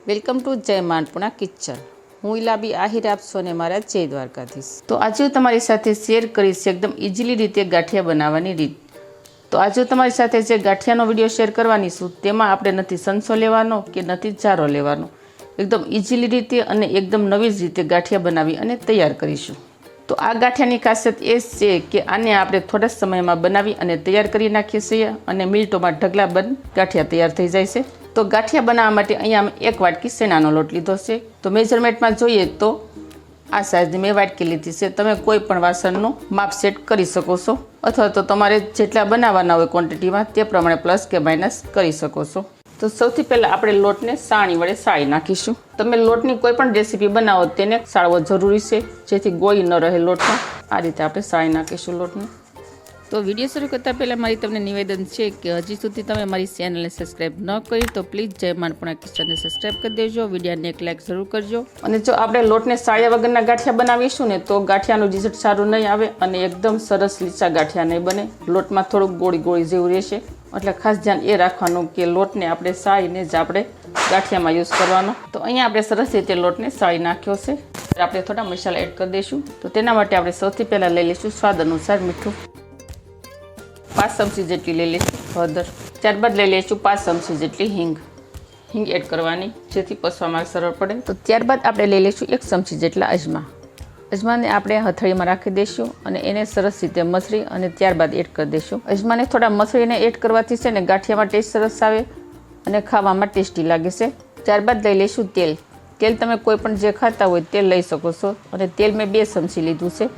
Welcome to જય માંડપુણા kitchen. હું ઇલાબી આહિર આપશો અને મારા જય દ્વારકાધીશ. તો આજે હું તમારી સાથે શેર કરીશ એકદમ ઇઝીલી રીતે ગાંઠિયા બનાવવાની રીત. તો આજે હું તમારી સાથે જે ગાંઠિયાનો વિડીયો શેર કરવાની છું તેમાં આપણે નથી સંસો લેવાનો કે નથી જારો લેવાનો. એકદમ ઇઝીલી રીતે અને એકદમ નવી જ રીતે ગાંઠિયા બનાવી અને તૈયાર કરીશું. તો આ ગાંઠિયાની ખાસિયત એ છે કે આને આપણે થોડા સમયમાં બનાવી અને તૈયાર કરી નાખીએ છીએ અને મિનિટોમાં ઢગલાબંધ ગાંઠિયા તૈયાર થઈ જાય છે. તો ગાંઠિયા બનાવવા માટે અહીંયા અમે 1 વાટકી શેણાનો લોટ લીધો છે. તો મેજરમેન્ટમાં જોઈએ તો આ સાઈઝની મેં વાટકી લીધી છે. તમે કોઈ પણ વાસણનું માપ સેટ કરી શકો છો અથવા તો તમારે જેટલા બનાવવાના હોય ક્વોન્ટિટીમાં તે પ્રમાણે પ્લસ કે માઇનસ કરી શકો છો. તો સૌથી પહેલાં આપણે લોટને સાણી વડે સાળી નાખીશું. તમે લોટની કોઈ પણ રેસીપી બનાવો તેને સાળવો જરૂરી છે જેથી ગોળી ન રહે લોટમાં. આ રીતે આપણે સાળી નાખીશું લોટને. તો વિડીયો શરૂ કરતાં પહેલાં મારી તમને નિવેદન છે કે હજી સુધી તમે મારી ચેનલને સબસ્ક્રાઈબ ન કરી તો પ્લીઝ જય માંડપુણા કિચનને સબસ્ક્રાઈબ કરી દેજો. વિડીયોને એક લાઈક જરૂર કરજો. અને જો આપણે લોટને સાળ્યા વગરના ગાંઠિયા બનાવીશું ને તો ગાંઠિયાનું રિઝલ્ટ સારું નહીં આવે અને એકદમ સરસ લીચા ગાંઠિયા નહીં બને. લોટમાં થોડુંક ગોળી ગોળી જેવું રહેશે. એટલે ખાસ ધ્યાન એ રાખવાનું કે લોટને આપણે સાળીને જ આપણે ગાંઠિયામાં યુઝ કરવાનો. તો અહીંયા આપણે સરસ રીતે લોટને સાળી નાખ્યો છે. આપણે થોડા મસાલા એડ કરી દઈશું. તો તેના માટે આપણે સૌથી પહેલાં લઈ લઈશું સ્વાદ અનુસાર મીઠું. 5 ચમચી જેટલી લઈ લઈશું હળદર. ત્યારબાદ લઈ લઈશું 5 ચમચી જેટલી હિંગ એડ કરવાની જેથી પચવામાં સરળ પડે. તો ત્યારબાદ આપણે લઈ લઈશું 1 ચમચી જેટલા અજમા. અજમાને આપણે હથેળીમાં રાખી દઈશું અને એને સરસ રીતે મસળી અને ત્યારબાદ એડ કરી દઈશું. અજમાને થોડા મસળીને એડ કરવાથી છે ને ગાંઠિયામાં ટેસ્ટ સરસ આવે અને ખાવામાં ટેસ્ટી લાગે છે. ત્યારબાદ લઈ લઈશું તેલ. તેલ તમે કોઈ પણ જે ખાતા હોય તેલ લઈ શકો છો અને તેલ મેં 2 ચમચી લીધું છે.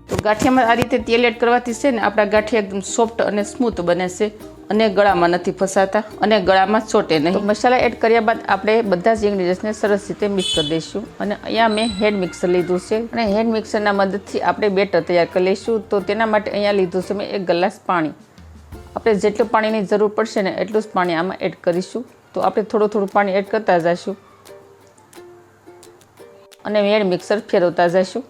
તો ગાંઠિયામાં આ રીતે તેલ એડ કરવાથી છે ને આપણા ગાંઠિયા એકદમ સોફ્ટ અને સ્મૂથ બને છે અને ગળામાં નથી ફસાતા અને ગળામાં ચોટે નહીં. તો મસાલા એડ કર્યા બાદ આપણે બધા જ ઇન્ગ્રીડિયન્ટ્સને સરસ રીતે મિક્સ કરી દઈશું. અને અહીંયા મેં હેન્ડ મિક્સર લીધું છે અને હેન્ડ મિક્સરના મદદથી આપણે બેટર તૈયાર કરી લઈશું. તો તેના માટે અહીંયા લીધું છે મેં 1 ગ્લાસ પાણી. આપણે જેટલું પાણીની જરૂર પડશે ને એટલું જ પાણી આમાં એડ કરીશું. તો આપણે થોડું પાણી એડ કરતા જઈશું અને હેન્ડ મિક્સર ફેરવતા જઈશું.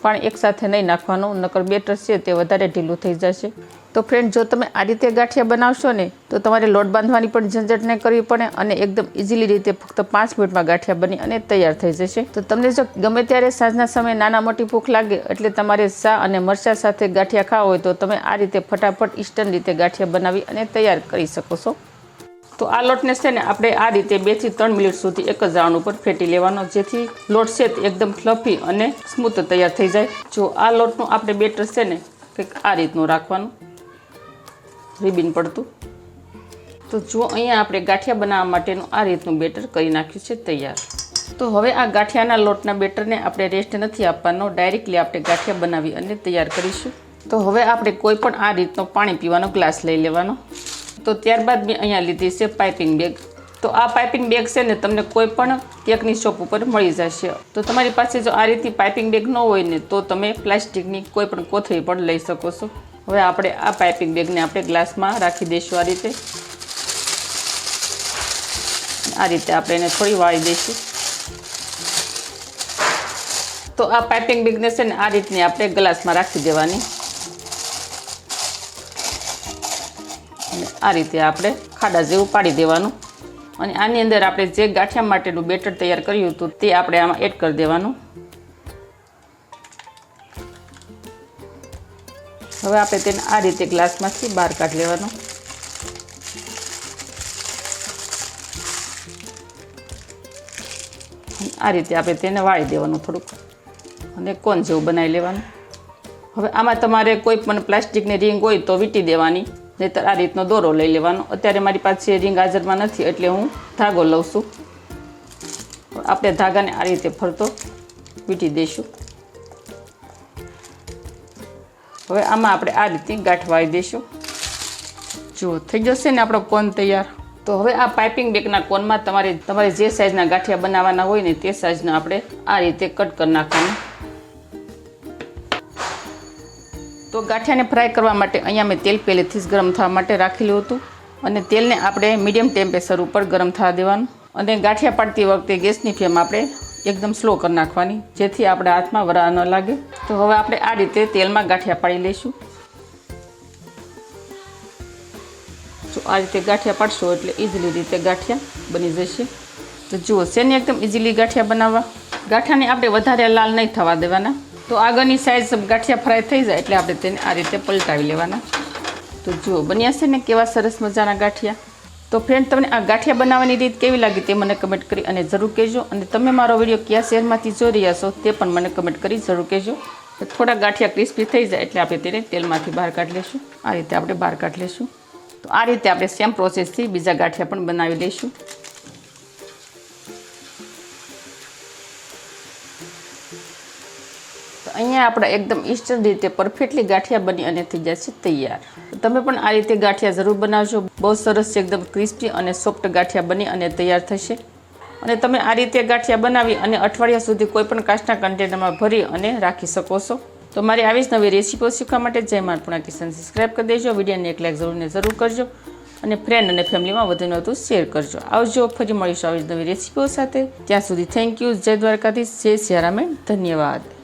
પાણી એકસાથે નહીં નાખવાનું નકર બેટર છે તે વધારે ઢીલું થઈ જશે. તો ફ્રેન્ડ જો તમે આ રીતે ગાંઠિયા બનાવશો ને તો તમારે લોટ બાંધવાની પણ ઝંઝટ નહીં કરવી પડે અને એકદમ ઇઝીલી રીતે ફક્ત 5 મિનિટમાં ગાંઠિયા બની અને તૈયાર થઈ જશે. તો તમને જો ગમે ત્યારે સાંજના સમયે નાના મોટી ભૂખ લાગે એટલે તમારે ચા અને મરચાં સાથે ગાંઠિયા ખાવા હોય તો તમે આ રીતે ફટાફટ ઇન્સ્ટન્ટ રીતે ગાંઠિયા બનાવી અને તૈયાર કરી શકો છો. તો આ લોટને છે ને આપણે આ રીતે 2 થી 3 મિનિટ સુધી એક જ રાઉન્ડ ઉપર ફેટી લેવાનો જેથી લોટ છે તે એકદમ ફ્લફી અને સ્મૂથ તૈયાર થઈ જાય. જો આ લોટનું આપણે બેટર છે ને કંઈક આ રીતનું રાખવાનું રિબિન પડતું. તો જો અહીંયા આપણે ગાંઠિયા બનાવવા માટેનું આ રીતનું બેટર કરી નાખ્યું છે તૈયાર. તો હવે આ ગાંઠિયાના લોટના બેટરને આપણે રેસ્ટ નથી આપવાનો, ડાયરેક્ટલી આપણે ગાંઠિયા બનાવી અને તૈયાર કરીશું. તો હવે આપણે કોઈ પણ આ રીતનો પાણી પીવાનો ગ્લાસ લઈ લેવાનો. તો ત્યારબાદ મેં અહીંયા લીધી છે પાઇપિંગ બેગ. તો આ પાઇપિંગ બેગ છે ને તમને કોઈ પણ કેકની શોપ ઉપર મળી જશે. તો તમારી પાસે જો આ રીતની પાઇપિંગ બેગ ન હોય ને તો તમે પ્લાસ્ટિકની કોઈ પણ કોથળી પણ લઈ શકો છો. હવે આપણે આ પાઇપિંગ બેગને આપણે ગ્લાસમાં રાખી દઈશું. આ રીતે આપણે એને થોડી વાળી દઈશું. તો આ પાઇપિંગ બેગને છે ને આ રીતની આપણે ગ્લાસમાં રાખી દેવાની. આ રીતે આપણે ખાડા જેવું પાડી દેવાનું અને આની અંદર આપણે જે ગાંઠિયા માટેનું બેટર તૈયાર કર્યું હતું તે આપણે આમાં એડ કરી દેવાનું. હવે આપણે તેને આ રીતે ગ્લાસમાંથી બહાર કાઢી લેવાનું. આ રીતે આપણે તેને વાળી દેવાનું થોડુંક અને કોન જેવું બનાવી લેવાનું. હવે આમાં તમારે કોઈ પણ પ્લાસ્ટિકની રિંગ હોય તો વીંટી દેવાની, નહીંતર આ રીતનો દોરો લઈ લેવાનો. અત્યારે મારી પાસે રિંગ હાજરમાં નથી એટલે હું ધાગો લઉં છું. આપણે ધાગાને આ રીતે ફરતો વીંટી દઈશું. હવે આમાં આપણે આ રીતે ગાંઠ વાળી દઈશું. જુઓ થઈ જશે ને આપણો કોન તૈયાર. તો હવે આ પાઇપિંગ બેગના કોનમાં તમારે જે સાઈઝના ગાંઠિયા બનાવવાના હોય ને તે સાઈઝના આપણે આ રીતે કટ કરી નાખવાનું. તો ગાંઠિયાને ફ્રાય કરવા માટે અહીંયા મેં તેલ પહેલેથી જ ગરમ થવા માટે રાખેલું હતું અને તેલને આપણે મીડિયમ ટેમ્પરેચર ઉપર ગરમ થવા દેવાનું. અને ગાંઠિયા પાડતી વખતે ગેસની ફ્લેમ આપણે એકદમ સ્લો કરી નાખવાની જેથી આપણા હાથમાં વરાળ ન લાગે. તો હવે આપણે આ રીતે તેલમાં ગાંઠિયા પાડી લઈશું. જો આ રીતે ગાંઠિયા પાડશો એટલે ઇઝીલી રીતે ગાંઠિયા બની જશે. તો જુઓ શેને એકદમ ઇઝીલી ગાંઠિયા બનાવવા. ગાંઠિયાને આપણે વધારે લાલ નહીં થવા દેવાના. તો આગળની સાઈઝ ગાંઠિયા ફ્રાય થઈ જાય એટલે આપણે તેને આ રીતે પલટાવી લેવાના. તો જુઓ બન્યા છે ને કેવા સરસ મજાના ગાંઠિયા. તો ફ્રેન્ડ, તમને આ ગાંઠિયા બનાવવાની રીત કેવી લાગી તે મને કમેન્ટ કરી અને જરૂર કહેજો. અને તમે મારો વિડીયો કયા શહેરમાંથી જોઈ રહ્યા છો તે પણ મને કમેન્ટ કરી જરૂર કહેજો. થોડા ગાંઠિયા ક્રિસ્પી થઈ જાય એટલે આપણે તેને તેલમાંથી બહાર કાઢી લઈશું. આ રીતે આપણે બહાર કાઢી લઈશું. તો આ રીતે આપણે સેમ પ્રોસેસથી બીજા ગાંઠિયા પણ બનાવી લઈશું. તો અહીંયા આપણા એકદમ ઇન્સ્ટન્ટ રીતે પરફેક્ટલી ગાંઠિયા બની અને થઈ જશે તૈયાર. તો તમે પણ આ રીતે ગાંઠિયા જરૂર બનાવજો. બહુ સરસ છે, એકદમ ક્રિસ્પી અને સોફ્ટ ગાંઠિયા બની અને તૈયાર થશે. અને તમે આ રીતે ગાંઠિયા બનાવી અને અઠવાડિયા સુધી કોઈ પણ કાચના કન્ટેનરમાં ભરી અને રાખી શકો છો. તો મારી આવી જ નવી રેસીપીઓ શીખવા માટે જય મા અન્નપૂર્ણા કિચન સબસ્ક્રાઈબ કરી દેજો. વિડીયોને એક લાઈક જરૂર કરજો અને ફ્રેન્ડ અને ફેમિલીમાં વધુને વધુ શેર કરજો. આવજો, ફરી મળીશું આવી જ નવી રેસીપીઓ સાથે. ત્યાં સુધી થેન્ક યુ. જય દ્વારકાધીશ, જય સિયારામ, ધન્યવાદ.